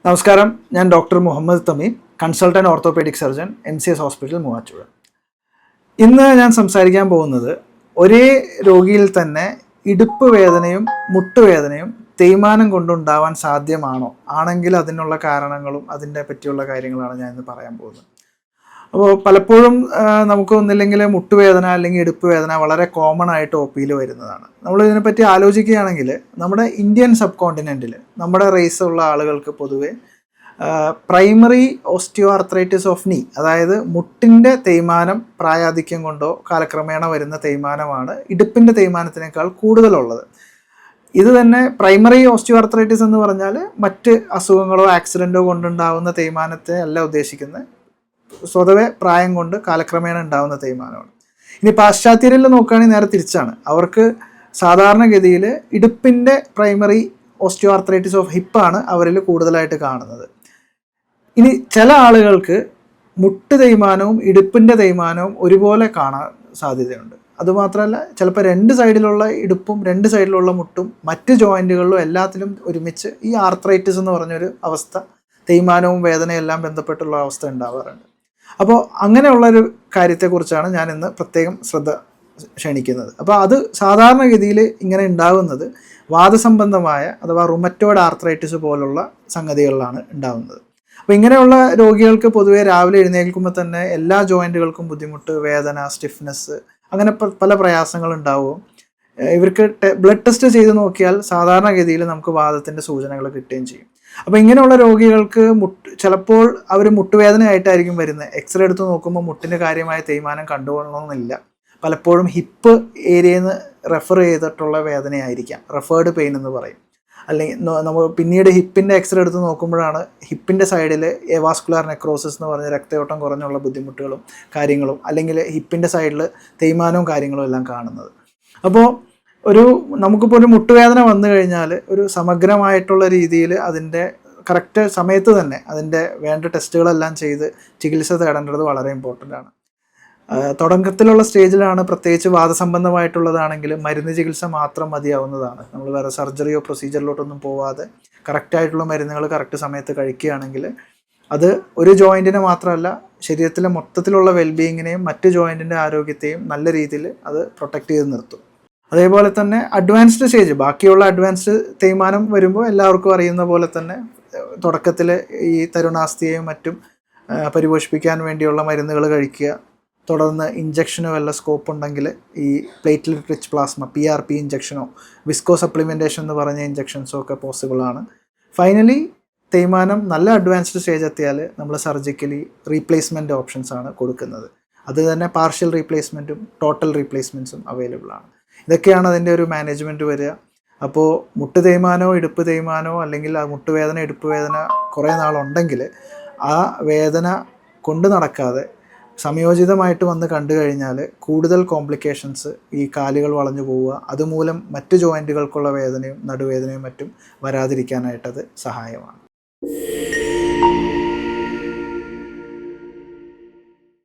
നമസ്കാരം, ഞാൻ doctor Muhammad Thameem, consultant orthopaedic surgeon, MCS hospital Muvattupuzha. ഇന്ന് ഞാൻ സംസാരിക്കാൻ പോകുന്നത് ഒരേ രോഗിയിൽ തന്നെ ഇടുപ്പ് വേദനയും മുട്ടുവേദനയും തേയ്മാനം കൊണ്ടുണ്ടാവാൻ സാധ്യമാണോ, ആണെങ്കിൽ അതിനുള്ള കാരണങ്ങളും അതിനെ പറ്റിയുള്ള കാര്യങ്ങളാണ് ഞാൻ ഇന്ന് പറയാൻ പോകുന്നത്. അപ്പോൾ പലപ്പോഴും നമുക്ക് ഒന്നില്ലെങ്കിൽ മുട്ടുവേദന അല്ലെങ്കിൽ ഇടുപ്പ് വേദന വളരെ കോമൺ ആയിട്ട് OP-യിൽ വരുന്നതാണ്. നമ്മൾ ഇതിനെപ്പറ്റി ആലോചിക്കുകയാണെങ്കിൽ നമ്മുടെ ഇന്ത്യൻ സബ് കോണ്ടിനെൻറ്റിൽ നമ്മുടെ റേസ് ഉള്ള ആളുകൾക്ക് പൊതുവെ പ്രൈമറി ഓസ്റ്റിയോ ആർത്രൈറ്റിസ് ഓഫ് നീ, അതായത് മുട്ടിൻ്റെ തേയ്മാനം പ്രായാധിക്യം കൊണ്ടോ കാലക്രമേണ വരുന്ന തേയ്മാനമാണ് ഇടുപ്പിൻ്റെ തേയ്മാനത്തിനേക്കാൾ കൂടുതലുള്ളത്. ഇത് തന്നെ പ്രൈമറി ഓസ്റ്റിയോ ആർത്രൈറ്റിസ് എന്ന് പറഞ്ഞാൽ മറ്റ് അസുഖങ്ങളോ ആക്സിഡൻറ്റോ കൊണ്ടുണ്ടാവുന്ന തേയ്മാനത്തെ അല്ല ഉദ്ദേശിക്കുന്നത്, സ്വതവേ പ്രായം കൊണ്ട് കാലക്രമേണ ഉണ്ടാകുന്ന തേയ്മാനമാണ്. ഇനി പാശ്ചാത്യരിൽ നോക്കുകയാണെങ്കിൽ നേരെ തിരിച്ചാണ്. അവർക്ക് സാധാരണഗതിയിൽ ഇടുപ്പിൻ്റെ പ്രൈമറി ഓസ്റ്റിയോ ആർത്രൈറ്റിസ് ഓഫ് ഹിപ്പാണ് അവരിൽ കൂടുതലായിട്ട് കാണുന്നത്. ഇനി ചില ആളുകൾക്ക് മുട്ട് തേയ്മാനവും ഇടുപ്പിൻ്റെ തേയ്മാനവും ഒരുപോലെ കാണാൻ സാധ്യതയുണ്ട്. അതുമാത്രമല്ല, ചിലപ്പോൾ രണ്ട് സൈഡിലുള്ള ഇടുപ്പും രണ്ട് സൈഡിലുള്ള മുട്ടും മറ്റ് ജോയിൻറ്റുകളിലും എല്ലാത്തിലും ഒരുമിച്ച് ഈ ആർത്രൈറ്റിസ് എന്ന് പറഞ്ഞൊരു അവസ്ഥ, തേയ്മാനവും വേദനയും എല്ലാം ബന്ധപ്പെട്ടുള്ള അവസ്ഥ ഉണ്ടാവാറുണ്ട്. അപ്പോൾ അങ്ങനെയുള്ളൊരു കാര്യത്തെക്കുറിച്ചാണ് ഞാൻ ഇന്ന് പ്രത്യേകം ശ്രദ്ധ ക്ഷണിക്കുന്നത്. അപ്പോൾ അത് സാധാരണഗതിയിൽ ഇങ്ങനെ ഉണ്ടാകുന്നത് വാതസംബന്ധമായ അഥവാ റുമറ്റോയ്ഡ് ആർത്രൈറ്റിസ് പോലുള്ള സംഗതികളിലാണ് ഉണ്ടാകുന്നത്. അപ്പോൾ ഇങ്ങനെയുള്ള രോഗികൾക്ക് പൊതുവേ രാവിലെ എഴുന്നേൽക്കുമ്പോൾ തന്നെ എല്ലാ ജോയിൻറ്റുകൾക്കും ബുദ്ധിമുട്ട്, വേദന, സ്റ്റിഫ്നെസ്, അങ്ങനെ പല പ്രയാസങ്ങളുണ്ടാവും. ഇവർക്ക് ബ്ലഡ് ടെസ്റ്റ് ചെയ്ത് നോക്കിയാൽ സാധാരണഗതിയിൽ നമുക്ക് വാതത്തിൻ്റെ സൂചനകൾ കിട്ടുകയും ചെയ്യും. അപ്പോൾ ഇങ്ങനെയുള്ള രോഗികൾക്ക് ചിലപ്പോൾ അവർ മുട്ടുവേദനയായിട്ടായിരിക്കും വരുന്നത്. എക്സ്റേ എടുത്ത് നോക്കുമ്പോൾ മുട്ടിൻ്റെ കാര്യമായ തേയ്മാനം കണ്ടുകൊള്ളണമെന്നില്ല. പലപ്പോഴും ഹിപ്പ് ഏരിയയിൽ നിന്ന് റെഫർ ചെയ്തിട്ടുള്ള വേദനയായിരിക്കാം, റെഫേർഡ് പെയിൻ എന്ന് പറയും. അല്ലെങ്കിൽ നമ്മൾ പിന്നീട് ഹിപ്പിൻ്റെ എക്സ്റേ എടുത്ത് നോക്കുമ്പോഴാണ് ഹിപ്പിൻ്റെ സൈഡിൽ എവാസ്കുലാർ നെക്രോസിസ് എന്ന് പറഞ്ഞ രക്തയോട്ടം കുറഞ്ഞുള്ള ബുദ്ധിമുട്ടുകളും കാര്യങ്ങളും, അല്ലെങ്കിൽ ഹിപ്പിൻ്റെ സൈഡിൽ തേയ്മാനവും കാര്യങ്ങളും എല്ലാം കാണുന്നത്. അപ്പോൾ നമുക്കിപ്പോൾ ഒരു മുട്ടുവേദന വന്നു കഴിഞ്ഞാൽ ഒരു സമഗ്രമായിട്ടുള്ള രീതിയിൽ അതിൻ്റെ കറക്റ്റ് സമയത്ത് തന്നെ അതിൻ്റെ വേണ്ട ടെസ്റ്റുകളെല്ലാം ചെയ്ത് ചികിത്സ തേടേണ്ടത് വളരെ ഇമ്പോർട്ടൻ്റ് ആണ്. തുടക്കത്തിലുള്ള സ്റ്റേജിലാണ്, പ്രത്യേകിച്ച് വാതസംബന്ധമായിട്ടുള്ളതാണെങ്കിൽ മരുന്ന് ചികിത്സ മാത്രം മതിയാവുന്നതാണ്. നമ്മൾ വേറെ സർജറിയോ പ്രൊസീജിയറിലോട്ടൊന്നും പോവാതെ കറക്റ്റായിട്ടുള്ള മരുന്നുകൾ കറക്റ്റ് സമയത്ത് കഴിക്കുകയാണെങ്കിൽ അത് ഒരു ജോയിൻറ്റിനെ മാത്രമല്ല, ശരീരത്തിലെ മൊത്തത്തിലുള്ള വെൽബീയിങ്ങിനെയും മറ്റ് ജോയിൻറ്റിൻ്റെ ആരോഗ്യത്തെയും നല്ല രീതിയിൽ അത് പ്രൊട്ടക്റ്റ് ചെയ്ത് നിർത്തും. അതേപോലെ തന്നെ അഡ്വാൻസ്ഡ് സ്റ്റേജ്, ബാക്കിയുള്ള അഡ്വാൻസ്ഡ് തേയ്മാനം വരുമ്പോൾ എല്ലാവർക്കും അറിയുന്ന പോലെ തന്നെ തുടക്കത്തിൽ ഈ തരുണാസ്ഥിയെയും മറ്റും പരിപോഷിപ്പിക്കാൻ വേണ്ടിയുള്ള മരുന്നുകൾ കഴിക്കുക. തുടർന്ന് ഇഞ്ചക്ഷനോ വല്ല സ്കോപ്പ് ഉണ്ടെങ്കിൽ ഈ പ്ലേറ്റ്ലെറ്റ് റിച്ച് പ്ലാസ്മ PRP ഇഞ്ചക്ഷനോ വിസ്കോ സപ്ലിമെൻറ്റേഷൻ എന്ന് പറഞ്ഞ ഇഞ്ചക്ഷൻസോ ഒക്കെ പോസിബിളാണ്. ഫൈനലി തേയ്മാനം നല്ല അഡ്വാൻസ്ഡ് സ്റ്റേജ് എത്തിയാൽ നമ്മൾ സർജിക്കലി റീപ്ലേസ്മെൻറ്റ് ഓപ്ഷൻസ് ആണ് കൊടുക്കുന്നത്. അത് തന്നെ പാർഷ്യൽ റീപ്ലേസ്മെൻറ്റും ടോട്ടൽ റീപ്ലേസ്മെൻറ്റ്സും അവൈലബിൾ ആണ്. ഇതൊക്കെയാണ് അതിൻ്റെ ഒരു മാനേജ്മെൻറ്റ് വരിക. അപ്പോൾ മുട്ട് തേയ്മാനോ ഇടുപ്പ് തേയ്മാനോ അല്ലെങ്കിൽ ആ മുട്ടുവേദന ഇടുപ്പ് വേദന കുറേ നാളുണ്ടെങ്കിൽ ആ വേദന കൊണ്ട് നടക്കാതെ സംയോജിതമായിട്ട് വന്ന് കണ്ടു കഴിഞ്ഞാൽ കൂടുതൽ കോംപ്ലിക്കേഷൻസ്, ഈ കാലുകൾ വളഞ്ഞു പോവുക, അതുമൂലം മറ്റ് ജോയിൻറ്റുകൾക്കുള്ള വേദനയും നടുവേദനയും മറ്റും വരാതിരിക്കാനായിട്ടത് സഹായമാണ്.